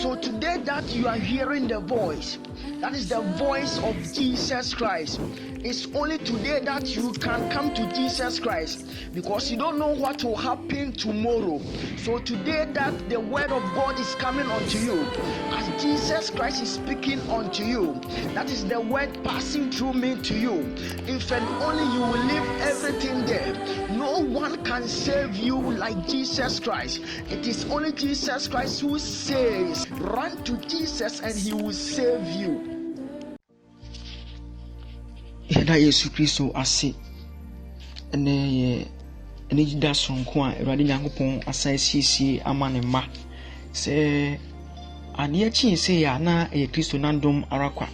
So today that you are hearing the voice, that is the voice of Jesus Christ. It's only today that you can come to Jesus Christ, because you don't know what will happen tomorrow. So today that the word of God is coming unto you, as Jesus Christ is speaking unto you, that is the word passing through me to you. If and only you will leave everything there. No one can save you like Jesus Christ. It is only Jesus Christ who says, run to Jesus and he will save you. Yɛda Yesu Kristo ase ene jida sonko a Awurade Nyankopɔn asan siesie ama ne ma sɛ ade akyi sɛ ya na Kristo nadom arakwa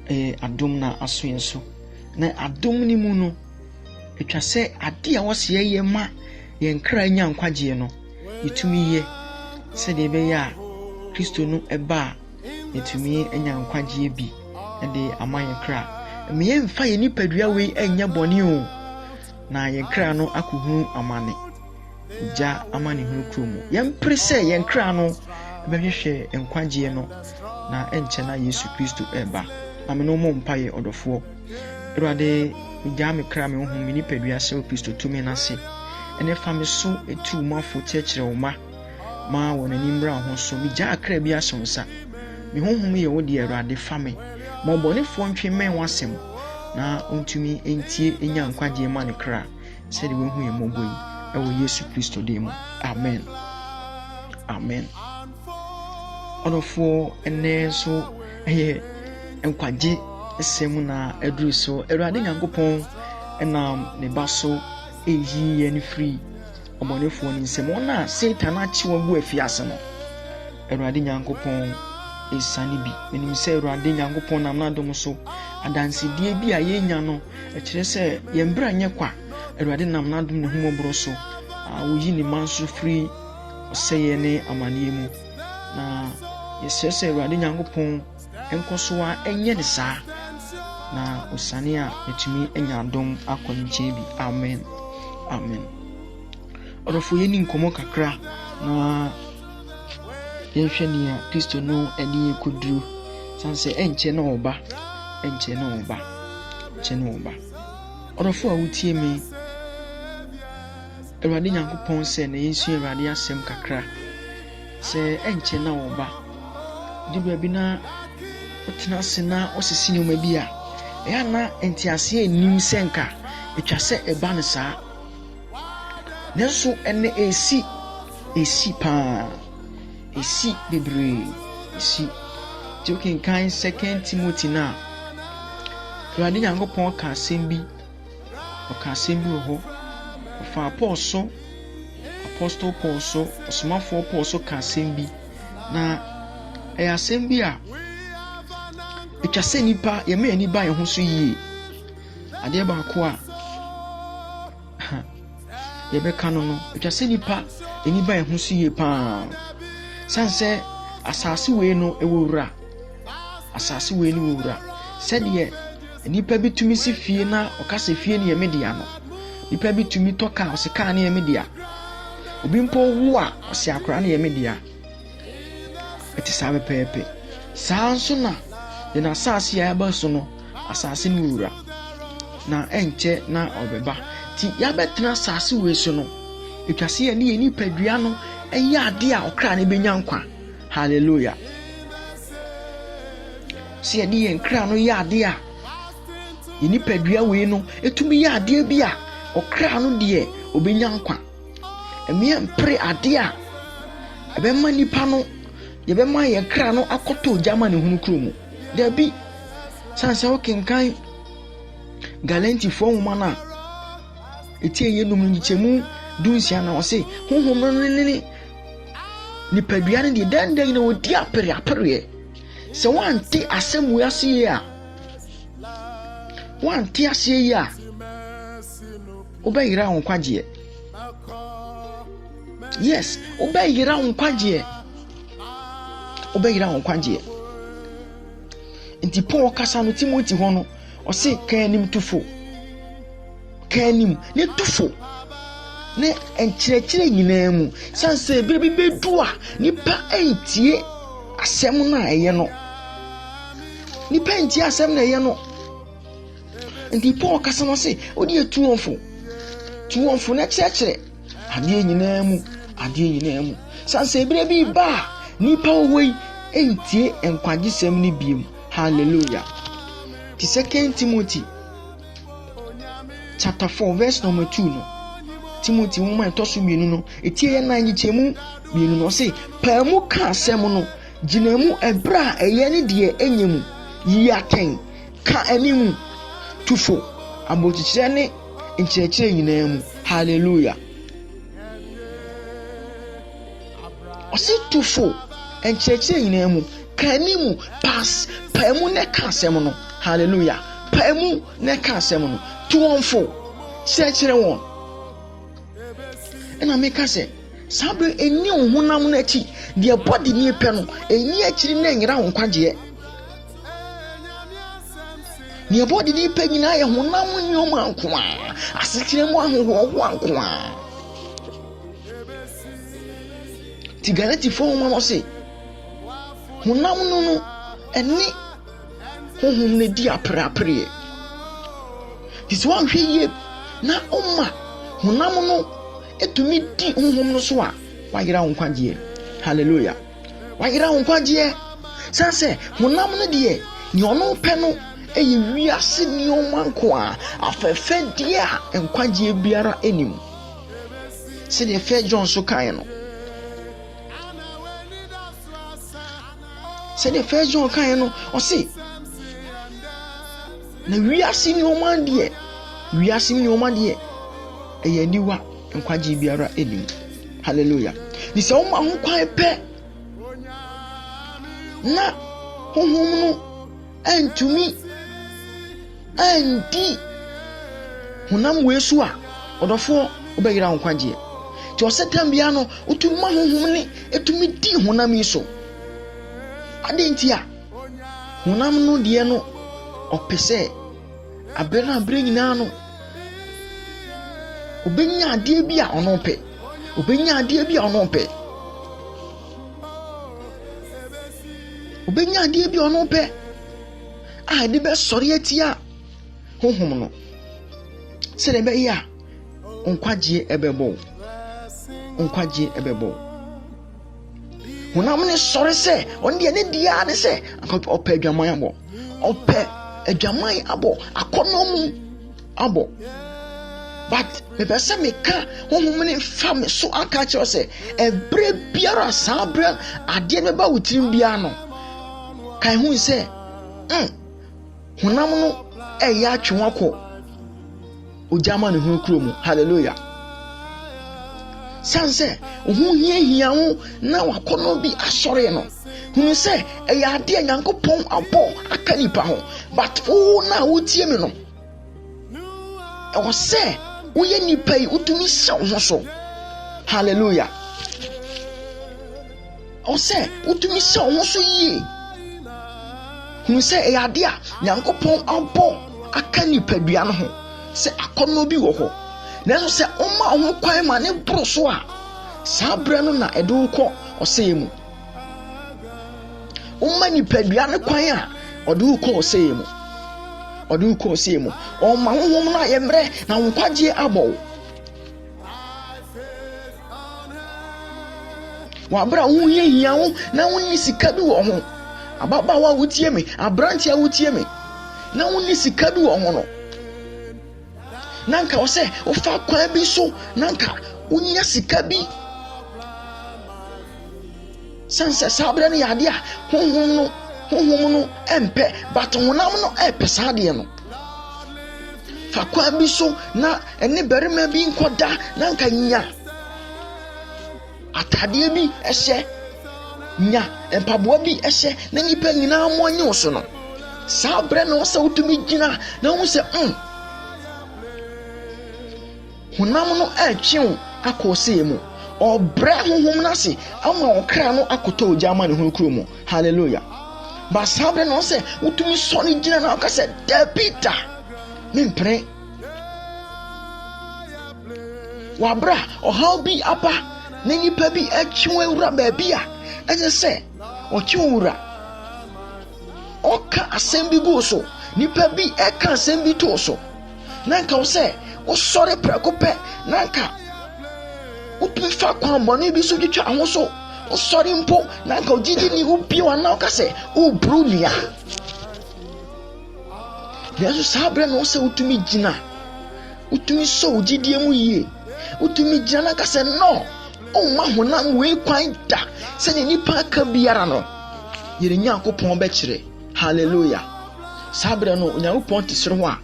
adom na aso yenso na adom ni mu no etwa sɛ ade a wɔse yɛ ma yɛn kra nya nkwagye no yɛtumi yɛ sɛ de be ya Kristo no eba yɛtumi anya nkwagye bi de ama yɛn kra me mfa yɛ nipadua wei anya bɔne o na yɛn kra no akohu amane gya amane hu kromo yɛmpre sɛ yɛn kra no bɛhwehwɛ nkwagye no na ɛnkyɛ na Yesu Kristo eba na me no mo mpa yɛ ɔdɔfoɔ Awurade gya me kra me hu me nipadua sɛ Kristo tumi na se ɛne fa me so etu mafo kyerɛkyerɛ wo ma wɔ n'anim bra ho so me gya kra bi ahyɛ wo nsa me honhom yɛ wo de Awurade fa me ma bɔnefoɔ ntwe mɛn wasɛm na ontumi entie enya nkwagye ma ne kra sɛ de wehu yɛ mɔbɔ yi ɛwɔ Yesu Kristo dem. Amen. Amen. Ɔdɔfoɔ ɛnɛ so ɛyɛ nkwagye ɛsɛm na ɛduru so Awurade Nyankopɔn ɛnam ne ba so eyi yɛ ne firi ɔbɔnefoɔ ne nsɛm wɔn a Satan akye wɔn gu afiase no Awurade Nyankopɔn esani bi menim sɛ Awurade Nyankopɔn nam na dom so adansedie bi a yɛnya no ɛkyerɛ sɛ yɛn bra nyɛ kwa Awurade nam na dom ne homɔboro so woyi ne man so firi ɔsɛyɛ ne amanneɛ mu na yɛsɛ sɛ Awurade Nyankopɔn ɛnkɔ so a ɛnyɛ ne saa na osane a yɛtumi anya adom akɔ ne nkyɛn bi. Amen. Amen. Ɔdɔfo yɛni nkɔmmɔ kakra na yɛhwɛ nea Kristo no ani koduru sanse enche na oba ɔdɔfo a wotie me Awurade Nyankopɔn sɛ na yɛnsu Awurade asɛm kakra sɛ enche na oba di baabi na otena se na osisi nyoma bi a ɛya na entiase enim senka etwa sɛ eba ne saa nanso ene esi pa esi bebre esi joking kind 2 Timothy na Awurade Nyankopɔn ka asɛm bi wɔ hɔ ɔfa Apostle Paul so ɔsomafoɔ Paul so ka asɛm bi na ɛyɛ asɛm bi a etwa sɛ nipa yɛma yɛni ba yɛn ho so yie adeɛ baako a yɛbɛka no etwa sɛ nipa yɛni ba yɛn ho so yie paa sanse asase wei no ewura sɛdeɛ nipa bi tumi si fie na ɔkasa fie ne yɛmedia no nipa bi tumi tɔka ɔseka ne yɛmedia obi mpo wu a ɔse akora ne yɛmedia ɛte saa bɛpɛɛpɛ saa nso na yɛn asase a yɛaba so no asase ne wura na ɛnkyɛ na ɔbɛba ti yɛabɛtena asase wei so no etwa sɛ yɛne yɛ nipadua no ɛyɛ ade a ɔkra ne benya nkwa. Hallelujah. Si yɛde yɛn kra no yɛ ade a yɛ nipadua wei no etumi yɛ ade bi a ɔkra no deɛ obenya nkwa ɛmea mpre ade a ɛbɛma nipa no yɛbɛma yɛn kra no akɔtɔ gyama ne hunu kromo dabi sanse wokenkan Galantifoɔ nwoma na etie yɛ num nyikyɛmu dunsia na ɔse honhom no ne nipadua no deɛ dandan na wodi apere sɛ wante asɛm wi ase yi a wobɛyera wo nkwagyeɛ. Yes, wobɛyera wo nkwagyeɛ. Nti Paul kasa no Timothy hɔ no ɔse kanim tufo ne tufo ne enkyerɛkyerɛ nyinaa mu sanse bebi bedu a nipa entie asɛm na ɛyɛ no nipa entie asɛm na ɛyɛ no ndi Paul kasa no se odi etuonfo na kyerɛkyerɛ adeɛ nyinaa mu sanse bebi ba nipa woi entie enkwagyesɛm ni biem. Hallelujah. The 2 Timothy chapter 4 verse number 2 no. Timothy woman tosu mienu no etie na nyichemu mienu no say pamu ka asɛm no ginemu ebra eye ne de enyemu yi aten ka animu tufo abotikyerɛ ne nkyerɛkyerɛ nyinaa mu. Hallelujah. Ɔse tufo nkyerɛkyerɛ nyinaa mu ka animu pass pamu ne ka asɛm no. Hallelujah. Pamu ne ka asɛm no tuonfo kyerɛkyerɛ wɔn. And I make us say, Sabre a new Hunamunechi, dear body near pen, a near chilling around Quadia. Near body near pegging I Hunamun Yoman Qua, a sitting one who one qua. Tiganati for Mamma say, Hunamuno, and me, whom the dear prayer. This one here, na Oma, Hunamuno. Etumi di honhom no so a wayira honkwagie. Hallelujah. Wayira honkwagie. Sanse honam no de ni ono pɛ no eyi wiase ni omanko a afefe de a nkwagie biara enim. Se de fe John so kan no. Se de fe John kan no o se na wiase ni oman de eyi niwa nkwaji biara enim. Hallelujah. Ni se o ma ho kwan pɛ na honhom no antumi andi honam wesu a odofo obeyira nkwaji ti o setam bia no otumi ma honhom ne etumi di honam yi so adentia honam no de no opese abena abre nyina no obenya ade bi a ono pɛ a de be sɔre atia honhom no se de be ya nkwagie ebebo honam ne sɔre sɛ on de ne dia ne sɛ ɔpɛ adwaman abo akɔnɔmu abo. But me pese me ka honhom ne fa me so aka kye se ebre biara sabre ade me ba wutirim bia no kan hu se honam no eya atwe akọ ojama ne hu kuro mu. Hallelujah. Sanse ohun hia ho na wakono bi asɔre no hu se eya ade Nyankopɔn abɔ aka nipa ho but na wotie me no e wo se uye nipa yi utumi sha ho so. Hallelujah. O se utumi sha ho so yi hu se e ade a Nyankopɔn abɔ aka nipa dua no ho se akɔnɔ bi wɔ hɔ na so se ɔma ho kwan ma ne boro so a saa bere no na ɛde kɔ ɔsɛe mu. Ɔma nipa dua ne kwan a ɔde kɔ ɔsɛe mu. Ɔma honhom na yɛmrɛ na nkwagie abɔ. Wabra wo hia ho na wo ni sika bi wɔ ho. Ababawa wotie me, abrantia wotie me. Na wo ni sika bi wɔ ho no. Nanka wo sɛ wo fa kwan bi so, nanka wo nya sika bi. Sanse sabre no yade a honhom no empe but honam no epe saade no fa kwa bi so na ene berima bi nkoda na nka nya atade bi ehye nya empaboa bi ehye na nipa nyina mo anyi so no sabre no se utumi gina na hu se honam no etwe akose mu obre honhom na se ama okra no akoto ojama ne hu kuro mu. Hallelujah. But sabre no se utumi soni gina na ka se Peter mimpre wabra ɔhaw bi aba na nipa bi atwe wura baabi a ɛsɛ sɛ ɔtwe wura ɔka asɛm bi go so nipa bi ɛka asɛm bi to so na nka wo sɛ wosɔre prɛko pɛ na nka wotumi fa kwan bɔne bi so twitwa ho so wosɔre mpo na nka ogyidi ni wobie wana woka sɛ wobru nua nanso saa berɛ na wo sɛ wotumi gyina wotumi sɔ ogyidie mu yie wotumi gyina na ka sɛ no ɔmma honam wei kwan da sɛdeɛ nipa aka biara no yɛrɛ Nyankopɔn bɛkyerɛ hallelujah saa berɛ no Nyankopɔn te soro hɔ a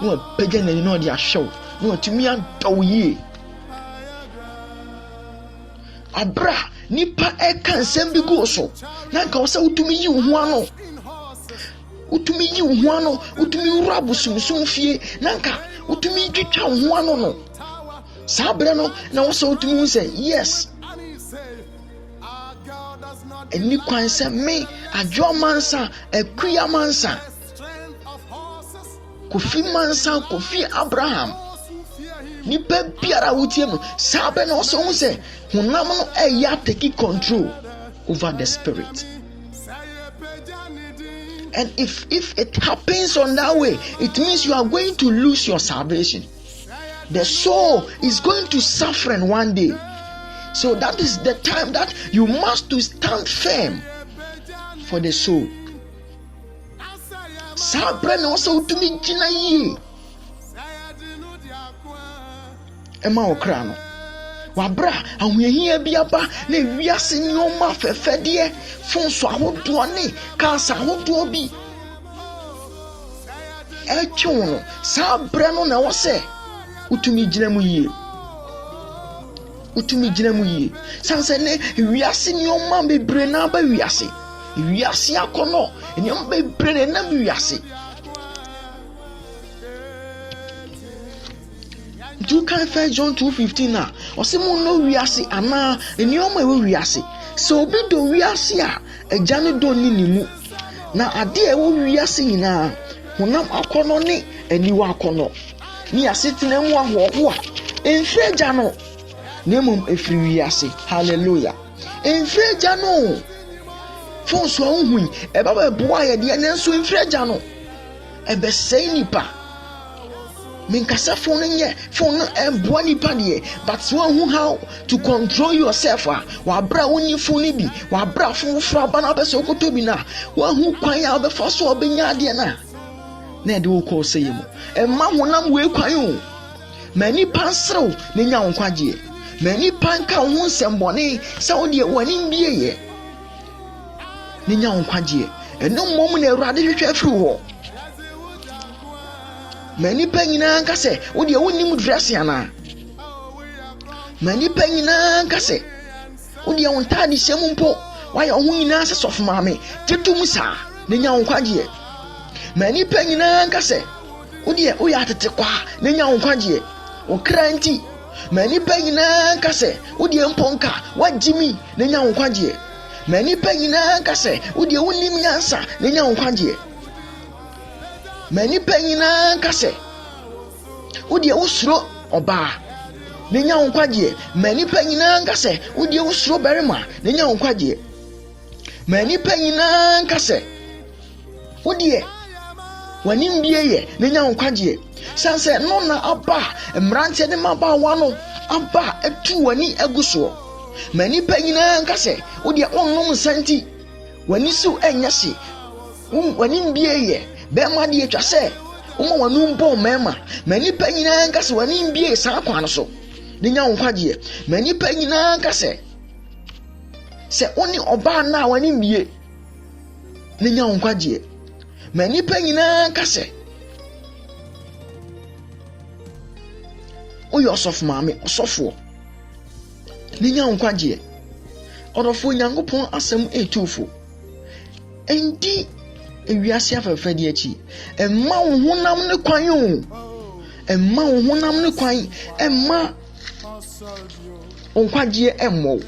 na wapagya n'ani na ɔde ahwɛ wo na watumi adɔ wo yie abra nipa ɛka nsɛm bi go so na nka wo sɛ wotumi yi wo ho ano wotumi yi wo ho ano wotumi wura bosomsom fie na nka wotumi twitwa wo ho ano no saa berɛ no na wo sɛ wotumi hu sɛ yes ɛni kwan sɛ me adwo mansa akuya mansa Kofi mansa Kofi Abraham nipa biara wotie mu saa berɛ na wo sɛ hu sɛ honam no ɛyɛ take control over the spirit. And if it happens on that way, it means you are going to lose your salvation. The soul is going to suffer in one day. So that is the time that you must to stand firm for the soul. Sabre no so to me gina yi. Emma okra no. Wabra ahuyehia bi aba na wiase nyoma fefede fonso ahodo ne kansa ahodo bi etwe no sabre no na wo se utumi gina mu yie sanse ne wiase nyoma bebre na ba wiase akono nyoma bebre na wiase. You can find John 2:15 na osimu no wiase ana enioma we wiase so obi do wiase a agya ne do ni nimu na ade e wo wiase nyina honam akono ne aniwa akono ni asetena mu ahoho a enfre agya no nemum efri wiase hallelujah enfre agya no fonso ohun e baba boa ye de nenso enfre agya no e be sei nipa minkasa phone emboa nipa de but who how to control yourself wabra woni phone bi wabra fufura bana beso koto bi na hu kwan ya obefa so obenya ade na de wo ko sey mu emma honam we kwan o mani pansrew ne nya wonkwaje mani panka ho nsembone se wo de wani bie ye ne nya wonkwaje eno mom na Awurade hwehwe afiri ho. Many penina kase wo de wonim dress yana many penina kase wo de wontade hyem mpo wayɛ ho nyina sɛ sɔfo maame tetum saa ne nya wonkwaje many penina kase wo de wo ya tete kwa ne nya wonkwaje wo kranti many penina kase wo de mponka wagimi ne nya wonkwaje many penina kase wo de wonim nyansa ne nya wonkwaje many penina kase wodi usro oba nenya wonkwaje many penina kase wodi usro berima nenya wonkwaje many penina kase wodi wani mbieye nenya wonkwaje sanse no na aba mrante de maba wano aba etu wani aguso many penina kase wodi onnom santi wani su enyase wani mbieye bema de atwa se wanu mbo mema mani pa nyina nka se wani mbie saa kwan so de nya wonkwaje mani pa nyina nka se oni oba na wani mbie ne nya wonkwaje mani pa nyina nka se oyo osof maame osofo ne nya wonkwaje odofo Nyankopɔn asɛm etufo endi ewiase afefe de achi emma wo honam ne kwan o emma wo honam ne kwan emma onkwaje emmo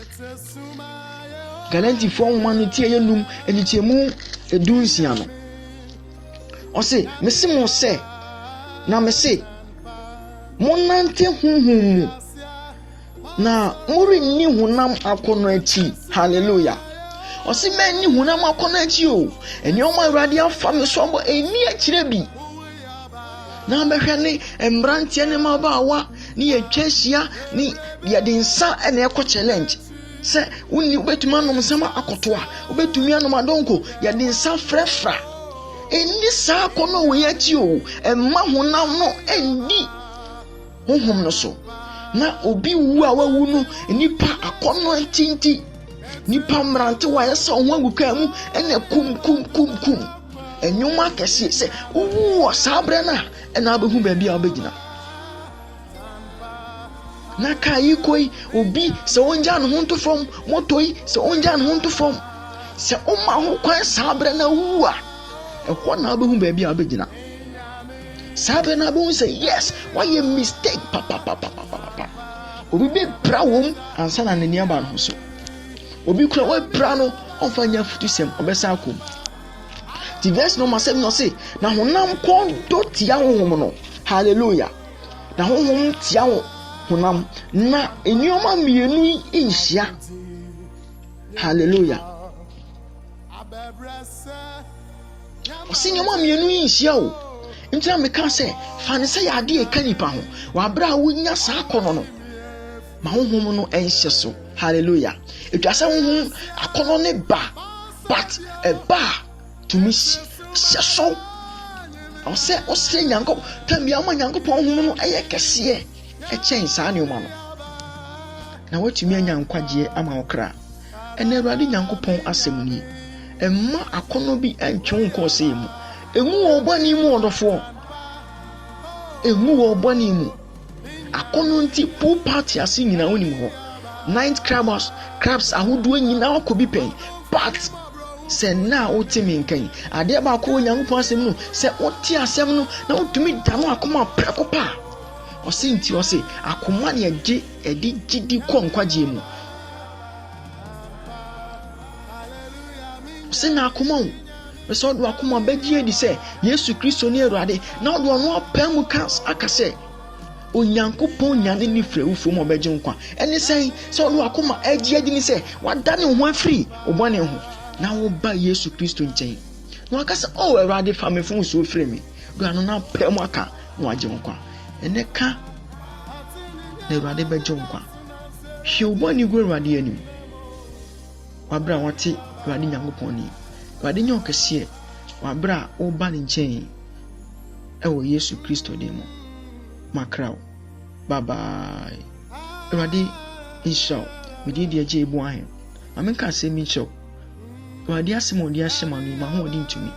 Galanti fo nwa no tie yenum enitiemu edunsia no ose mese mo se na mese monante honhom na muri ni hunam akono achi. Hallelujah. Osi men ni hunam akono achi o. Eni o ma Awurade afa me so bo eni akire bi. Na behwe ne embrantie ne mabawa ni etwahia ni ye de nsa ene ekọ challenge. Se woni obetumi anom sama akotoa, obetumi anom adonko ye de nsa frefra. Eni sa akono we achi o. Emma hunam no endi honhom no so. Na obi wu a wawu no nipa akono antinti nipa mrante wa yesa ho aguka mu ene kum enyuma kese se wu sabre na ena abehu ba bia obegina na kai koi obi se onja no honto from motoi se onja no honto from se o ma ho kwan sabre na wu a ehwo na abehu ba bia obegina sabre na abehu say yes why a mistake papa obi be bra wom ansa na nani aba no so obi kura we bra no onfanya futusem obesa akom ti verse no masem no say na honam kon do tia honhom no. Hallelujah. Na honhom tia honam na enioma mienu inhia. Hallelujah. Osinyoma mienu inhia o. Ntia me kan say fa ne say ade e kanipa ho wa bra wonya sa akono no ma honhom no enhye so. Hallelujah. Etwasa honhom akono ne ba but e ba to me so o se nyanko tambia ma nyanko pon honhom no eye kese e chen sa ne uma no na watumi anya nkwaje ama okra ene Awurade nyanko pon asem ni emma akono bi entwe nko se mu emu obani mu odofo emu obani mu akono nti pool party ase nyina onim ho night crabs ahodo nyina okobi pen but se na otimi nkan ade ba ko Nyankopon asem no se oti asem no na otumi da no akoma prekopa osinti ose akoma ne age edi gidi ko nkwaje mu se na akoma o se odo akoma bagie di se Yesu Kristo ne Awurade na odo no apam kas akase Onyankopon nyane ni frewufo mo beje nkwa ene sen se odo akoma agie di ni se wadane ho afiri obone ho na wo ba Yesu Kristo nchen no akasa o Awurade fa me fun so frɛ me do ano na pɛ mo aka no agye nkwa ene ka na Awurade beje nkwa hwe obani go Awurade anim wabra wate Awurade Nyankopon ni Awurade nyo kese wabra o ba ne nchen ewo Yesu Kristo demo makraw bye bye Awurade inshallah we did the je bu ahen amenka se mi show Awurade asemo dia shema no ma ho odi ntumi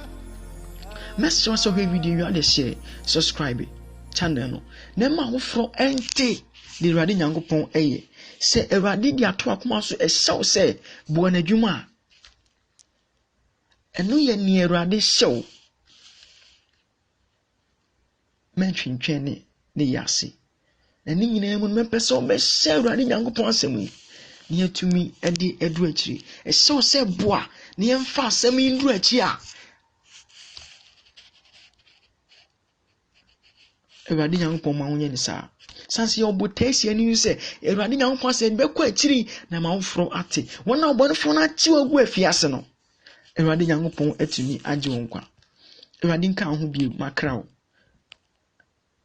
message was so video you are share subscribe channel no na ma ho fro ente de Awurade Nyankopon eye se Awurade di ato akoma so ehyew se bo na dwuma eno ye ni Awurade hyew mentwentwene ne yase na ni nyina mu mepese o be hyew Awurade Nyankopon asem yi ni atumi ede edu akiri ehyew se boa ni emfa asem yi ndu akiri a Awurade Nyankopon ma wonye ni sa sanse obotesi ani se Awurade Nyankopon se be kwa akiri na ma wofro ate wona obonefo na achi ogu afiase no Awurade Nyankopon atumi agye wonkwa Awurade nka ho bi makraw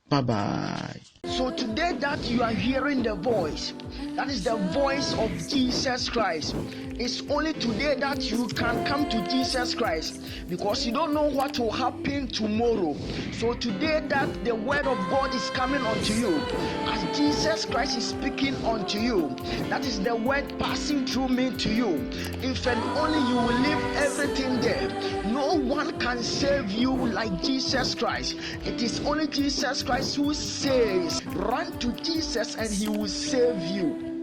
bye bye. So today that you are hearing the voice, that is the voice of Jesus Christ. It's only today that you can come to Jesus Christ because you don't know what will happen tomorrow. So today that the word of God is coming unto you, as Jesus Christ is speaking unto you, that is the word passing through me to you. If and only you will leave everything there, no one can save you like Jesus Christ. It is only Jesus Christ who says, run to Jesus and he will save you.